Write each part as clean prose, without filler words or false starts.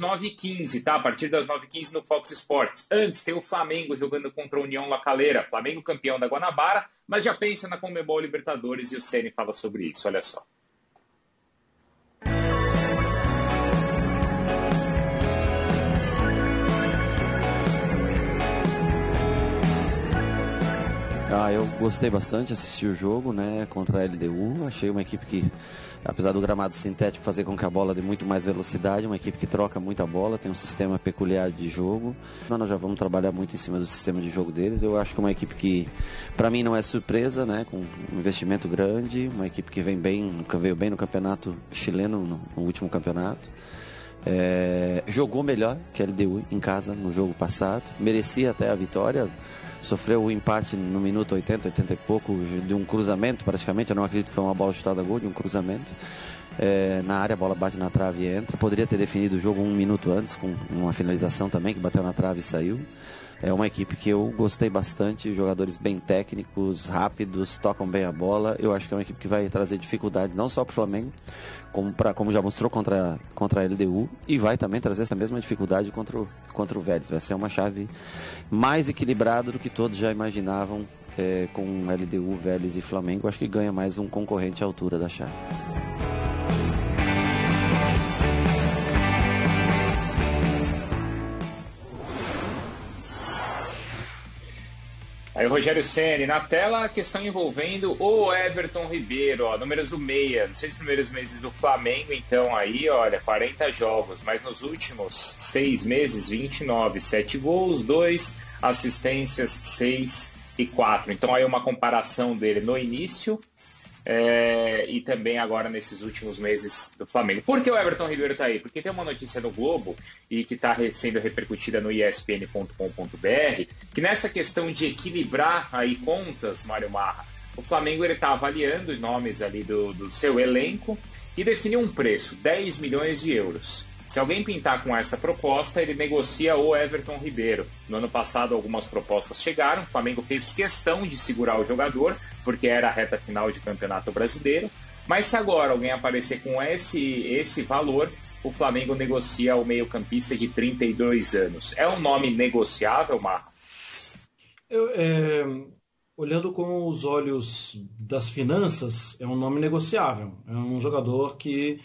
9h15, tá? A partir das 9h15 no Fox Sports. Antes tem o Flamengo jogando contra a União La Calera. Flamengo campeão da Guanabara, mas já pensa na Conmebol Libertadores e o Ceni fala sobre isso, olha só. Eu gostei bastante, assisti o jogo, né, contra a LDU. Achei uma equipe que, apesar do gramado sintético fazer com que a bola dê muito mais velocidade, uma equipe que troca muita bola, tem um sistema peculiar de jogo. Nós já vamos trabalhar muito em cima do sistema de jogo deles. Eu acho que é uma equipe que, para mim, não é surpresa, né, com um investimento grande, uma equipe que veio bem no campeonato chileno, no último campeonato. Jogou melhor que a LDU em casa no jogo passado, merecia até a vitória. Sofreu o empate no minuto 80 e pouco, de um cruzamento praticamente. Eu não acredito que foi uma bola chutada a gol, de um cruzamento. Na área a bola bate na trave e entra. Poderia ter definido o jogo um minuto antes, com uma finalização também, que bateu na trave e saiu. É uma equipe que eu gostei bastante, jogadores bem técnicos, rápidos, tocam bem a bola. Eu acho que é uma equipe que vai trazer dificuldade não só para o Flamengo, como já mostrou contra a LDU, e vai também trazer essa mesma dificuldade contra o Vélez. Vai ser uma chave mais equilibrada do que todos já imaginavam, com LDU, Vélez e Flamengo. Acho que ganha mais um concorrente à altura da chave. Aí o Rogério Ceni, na tela a questão envolvendo o Everton Ribeiro, números do meia, nos 6 primeiros meses do Flamengo, então aí, olha, 40 jogos, mas nos últimos 6 meses, 29, 7 gols, 2 assistências, 6 e 4. Então aí uma comparação dele no início e também agora nesses últimos meses do Flamengo. Por que o Everton Ribeiro está aí? Porque tem uma notícia no Globo e que está sendo repercutida no espn.com.br, que nessa questão de equilibrar aí contas, Mário Marra, o Flamengo está avaliando os nomes ali do seu elenco e definiu um preço, 10 milhões de euros. Se alguém pintar com essa proposta, ele negocia o Everton Ribeiro. No ano passado, algumas propostas chegaram. O Flamengo fez questão de segurar o jogador, porque era a reta final de Campeonato Brasileiro. Mas se agora alguém aparecer com esse valor, o Flamengo negocia o meio-campista de 32 anos. É um nome negociável, Marra? Olhando com os olhos das finanças, é um nome negociável. É um jogador que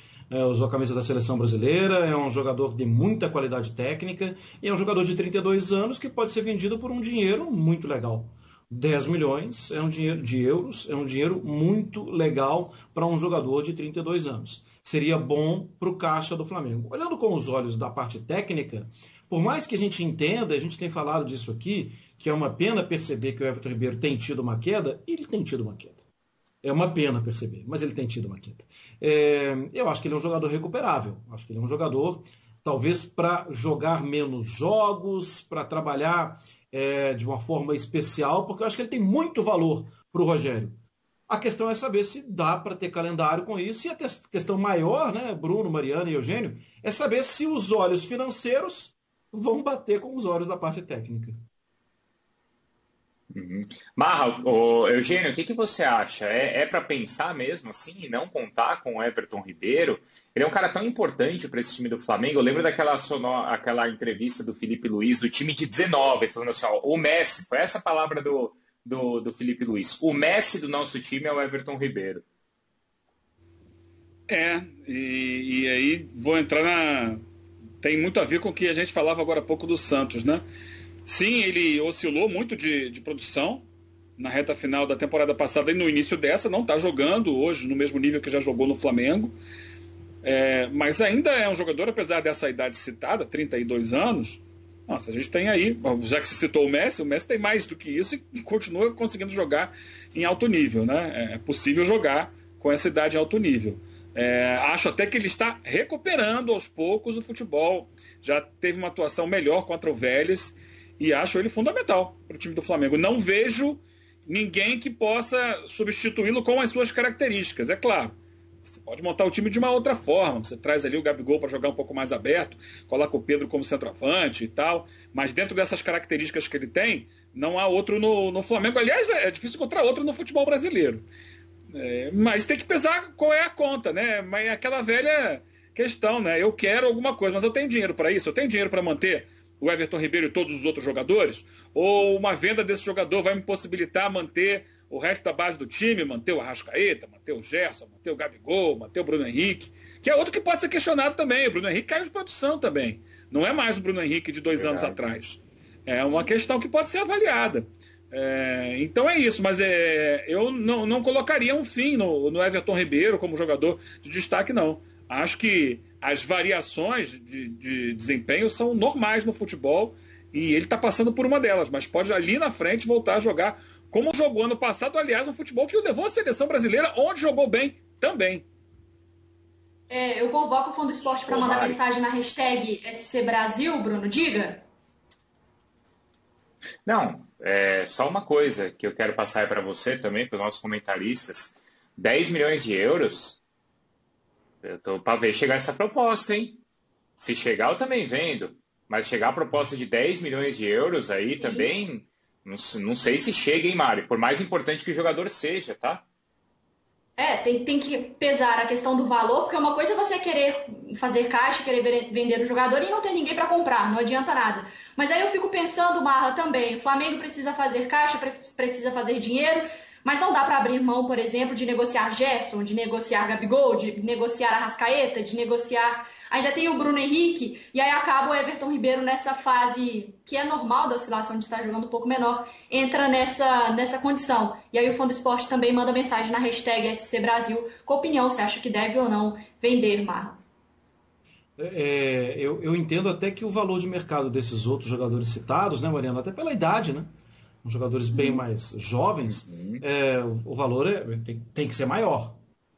usou a camisa da seleção brasileira, é um jogador de muita qualidade técnica e é um jogador de 32 anos que pode ser vendido por um dinheiro muito legal. 10 milhões é um dinheiro de euros, é um dinheiro muito legal para um jogador de 32 anos. Seria bom para o caixa do Flamengo. Olhando com os olhos da parte técnica, por mais que a gente entenda, a gente tem falado disso aqui, que é uma pena perceber que o Everton Ribeiro tem tido uma queda, ele tem tido uma queda. É uma pena perceber, mas ele tem tido uma queda. Eu acho que ele é um jogador recuperável. Acho que ele é um jogador, talvez, para jogar menos jogos, para trabalhar de uma forma especial, porque eu acho que ele tem muito valor para o Rogério. A questão é saber se dá para ter calendário com isso. E a questão maior, né, Bruno, Mariana e Eugênio, é saber se os olhos financeiros vão bater com os olhos da parte técnica. Uhum. Marra, Eugênio, o que você acha? É para pensar mesmo assim e não contar com o Everton Ribeiro? Ele é um cara tão importante para esse time do Flamengo. Eu lembro aquela entrevista do Felipe Luiz, do time de 19, falando assim, o Messi, foi essa a palavra do Felipe Luiz, o Messi do nosso time é o Everton Ribeiro. E aí vou entrar tem muito a ver com o que a gente falava agora há pouco do Santos, né? Sim, ele oscilou muito de produção na reta final da temporada passada e no início dessa, não está jogando hoje no mesmo nível que já jogou no Flamengo, mas ainda é um jogador, apesar dessa idade citada, 32 anos, nossa, a gente tem aí, já que se citou o Messi tem mais do que isso e continua conseguindo jogar em alto nível, né? É possível jogar com essa idade em alto nível. Acho até que ele está recuperando aos poucos o futebol, já teve uma atuação melhor contra o Vélez, e acho ele fundamental para o time do Flamengo. Não vejo ninguém que possa substituí-lo com as suas características. É claro, você pode montar o time de uma outra forma. Você traz ali o Gabigol para jogar um pouco mais aberto, coloca o Pedro como centroavante e tal. Mas dentro dessas características que ele tem, não há outro no Flamengo. Aliás, é difícil encontrar outro no futebol brasileiro. Mas tem que pesar qual é a conta, né? Mas aquela velha questão, né? Eu quero alguma coisa, mas eu tenho dinheiro para isso? Eu tenho dinheiro para manter o Everton Ribeiro e todos os outros jogadores? Ou uma venda desse jogador vai me possibilitar manter o resto da base do time, manter o Arrascaeta, manter o Gerson, manter o Gabigol, manter o Bruno Henrique, que é outro que pode ser questionado também. O Bruno Henrique caiu de produção também. Não é mais o Bruno Henrique de 2 anos atrás. É uma questão que pode ser avaliada. Então é isso, mas eu não colocaria um fim no Everton Ribeiro como jogador de destaque, não. Acho que as variações de desempenho são normais no futebol e ele está passando por uma delas, mas pode ali na frente voltar a jogar como jogou ano passado, aliás, um futebol que o levou à seleção brasileira, onde jogou bem também. Eu convoco o Fã do Esporte para mandar mensagem na hashtag SC Brasil, Bruno, diga. Não, só uma coisa que eu quero passar para você também, para os nossos comentaristas. 10 milhões de euros, eu estou para ver chegar essa proposta, hein? Se chegar, eu também vendo. Mas chegar a proposta de 10 milhões de euros aí, sim, também, não sei se chega, hein, Mário? Por mais importante que o jogador seja, tá? Tem que pesar a questão do valor, porque uma coisa é você querer fazer caixa, querer vender o jogador e não ter ninguém para comprar, não adianta nada. Mas aí eu fico pensando, Marra, também, o Flamengo precisa fazer caixa, precisa fazer dinheiro, mas não dá para abrir mão, por exemplo, de negociar Gerson, de negociar Gabigol, de negociar Arrascaeta, de negociar... Ainda tem o Bruno Henrique, e aí acaba o Everton Ribeiro nessa fase que é normal da oscilação de estar jogando um pouco menor, entra nessa condição. E aí o Fã do Esporte também manda mensagem na hashtag SC Brasil, com opinião, se acha que deve ou não vender, Marra. Eu entendo até que o valor de mercado desses outros jogadores citados, né, Mariana, até pela idade, né? Jogadores bem mais jovens, o valor tem que ser maior,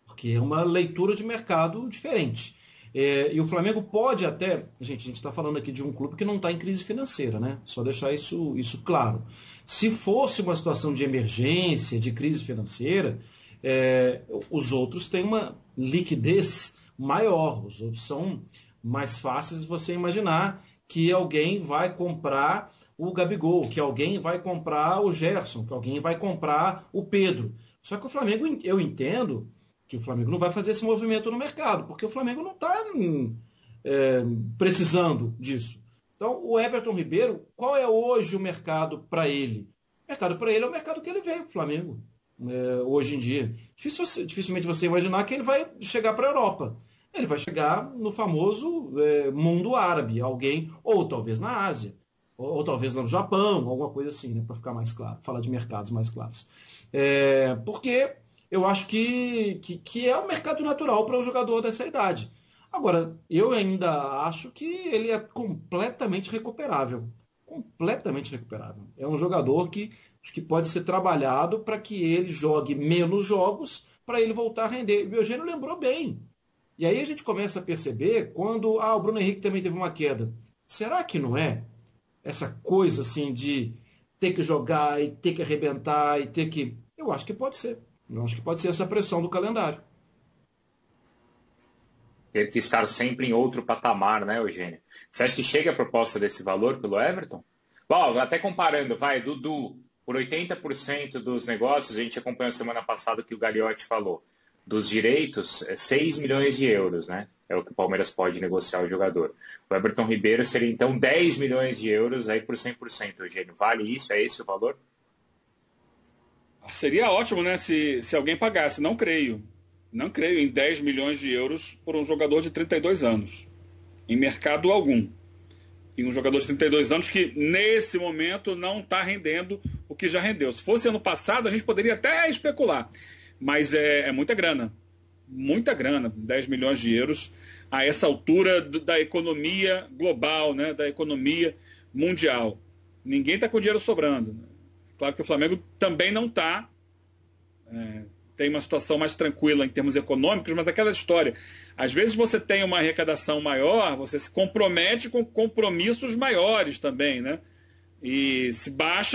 porque é uma leitura de mercado diferente. E o Flamengo pode até... A gente está falando aqui de um clube que não está em crise financeira, né? Só deixar isso claro. Se fosse uma situação de emergência, de crise financeira, os outros têm uma liquidez maior, os outros são mais fáceis de você imaginar que alguém vai comprar o Gabigol, que alguém vai comprar o Gerson, que alguém vai comprar o Pedro. Só que o Flamengo, eu entendo que o Flamengo não vai fazer esse movimento no mercado, porque o Flamengo não está precisando disso. Então, o Everton Ribeiro, qual é hoje o mercado para ele? O mercado para ele é o mercado que ele veio para o Flamengo, hoje em dia. Dificilmente você imaginar que ele vai chegar para a Europa. Ele vai chegar no famoso mundo árabe, alguém, ou talvez na Ásia, ou talvez no Japão, alguma coisa assim, né, para ficar mais claro, falar de mercados mais claros. Porque eu acho que é um mercado natural para o jogador dessa idade. Agora, eu ainda acho que ele é completamente recuperável. Completamente recuperável. É um jogador que acho que pode ser trabalhado para que ele jogue menos jogos, para ele voltar a render. O Eugênio lembrou bem. E aí a gente começa a perceber quando o Bruno Henrique também teve uma queda. Será que não é essa coisa assim de ter que jogar e ter que arrebentar e ter que... Eu acho que pode ser. Eu acho que pode ser essa pressão do calendário. Ter que estar sempre em outro patamar, né, Eugênio? Você acha que chega a proposta desse valor pelo Everton? Bom, até comparando, Dudu, por 80% dos negócios, a gente acompanhou semana passada o que o Gagliotti falou, dos direitos, 6 milhões de euros, né? É o que o Palmeiras pode negociar o jogador. O Everton Ribeiro seria, então, 10 milhões de euros aí por 100%, Eugênio. Vale isso? É esse o valor? Seria ótimo, né, se alguém pagasse. Não creio. Não creio em 10 milhões de euros por um jogador de 32 anos. Em mercado algum. E um jogador de 32 anos que, nesse momento, não está rendendo o que já rendeu. Se fosse ano passado, a gente poderia até especular. Mas é muita grana. Muita grana. 10 milhões de euros a essa altura da economia global, né, da economia mundial. Ninguém está com dinheiro sobrando. Claro que o Flamengo também não está. Tem uma situação mais tranquila em termos econômicos, mas aquela história. Às vezes você tem uma arrecadação maior, você se compromete com compromissos maiores também, né? E se baixa